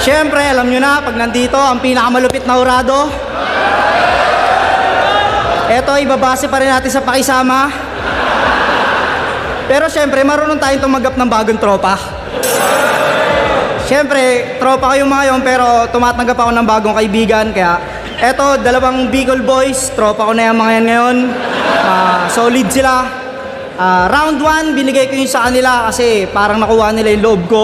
Siyempre, alam nyo na, pag nandito, ang pinakamalupit na hurado. Eto, ibabase pa rin natin sa pakisama. Pero siyempre, marunong tayong tumanggap ng bagong tropa. Siyempre, tropa kayong mga yun, pero tumatanggap ako ng bagong kaibigan. Kaya, eto, dalawang Bicol boys, tropa ko na yung mga yan ngayon. Solid sila. Round 1, binigay ko yun sa kanila kasi parang nakuha nila yung loob ko.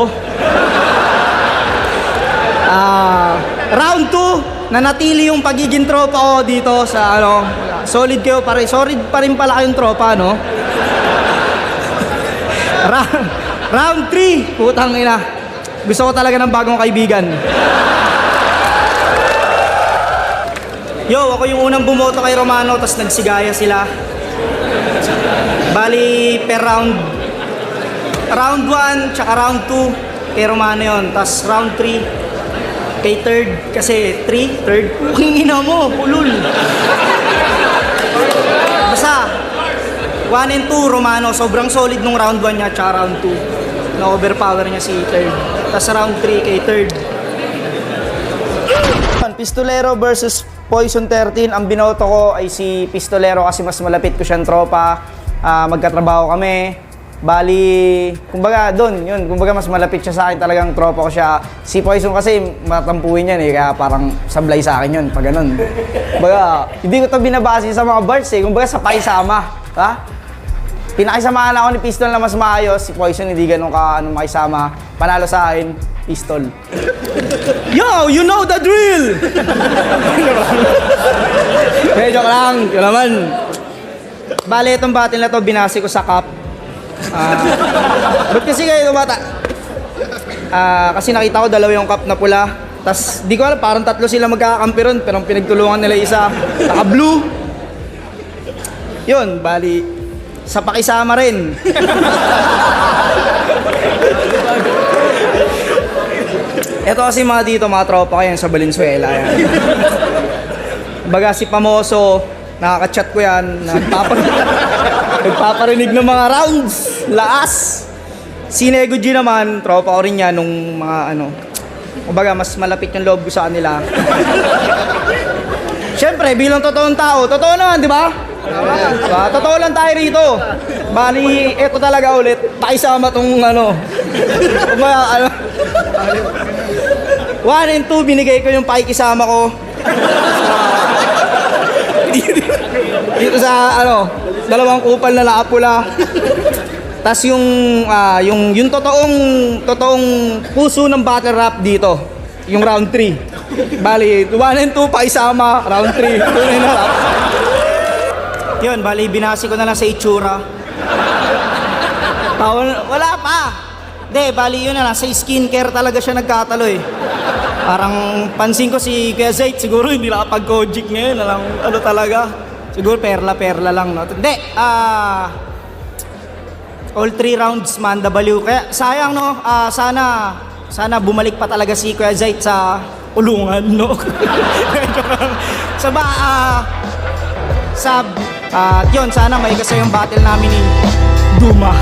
Round 2, nanatili yung pagiging tropa ko dito sa ano, solid kayo pa rin, solid pa rin pala kayong tropa, no? Round 3, putang ina. Gusto ko talaga ng bagong kaibigan. Yo, ako yung unang bumoto kay Romano, tapos nagsigaya sila. Bali, per round. Round 1, tsaka round 2, kay Romano yun. Tapos round 3, kay third, kasi third, puking ina mo, pulul. Basta, 1 and 2, Romano, sobrang solid nung round 1 niya, tsaka round 2. Na-overpower niya si third. Tapos round 3, kay third. Pistolero versus Poison 13, ang binoto ko ay si Pistolero kasi mas malapit ko siyang tropa. Magkatrabaho kami. Bali, kumbaga doon, yun, kumbaga mas malapit siya sa akin, talagang tropa ko siya. Si Poison kasi matampuin yan kaya parang sablay sa akin yun, pag ganun. Kumbaga, hindi ko to binabase sa mga bars kumbaga sa pakisama, ha? Pinakisamahan ako ni Pistol na mas maayos, si Poison hindi ganun ka, makisama. Panalo sa akin, Pistol. Yo, you know the drill! Joke lang, yun naman. Bali, itong battle na to, binase ko sa cup. Ba't kasi kayo bata? Kasi nakita ko dalawa yung cup na pula. Tas di ko alam, parang tatlo sila magkakampi ron. Pero pinagtulungan nila isa naka-blue. Yun, bali sa pakisama rin. Ito kasi mga dito, mga tropa ko yan sa Valenzuela yan. Baga si Pamoso, nakaka-chat ko yan, nagpaparinig ng mga rounds, laas. Si Nego G naman, tropa ko rin yan nung mga ano, kumbaga mas malapit yung loob ko sa kanila. Siyempre, bilang totoong tao, totoo naman, di ba? Totoo lang tayo rito. Bali, eto talaga ulit, pakisama tong ano. Kumbaga, ano. 1 and 2, binigay ko yung pakikisama ko. Dito sa ano, dalawang kupal na nakapula. Tas yung totoong puso ng battle rap dito, yung round 3. Bali, 1 and 2 pa isama, round 3. Tunay na rap. Yun, bali binasi ko na lang sa itsura. Wala pa. Hindi, bali yun na lang, sa skincare talaga siya nagkatalo eh. Parang pansin ko si Kuya Zayt, siguro hindi nakapag-Kojic ngayon, ano talaga. Siguro perla lang, no? Hindi, all 3 rounds man, W. Kaya sayang, no? Sana bumalik pa talaga si Kuya Zayt sa ulungan, no? Yun, sana may kasi yung battle namin ni Duma.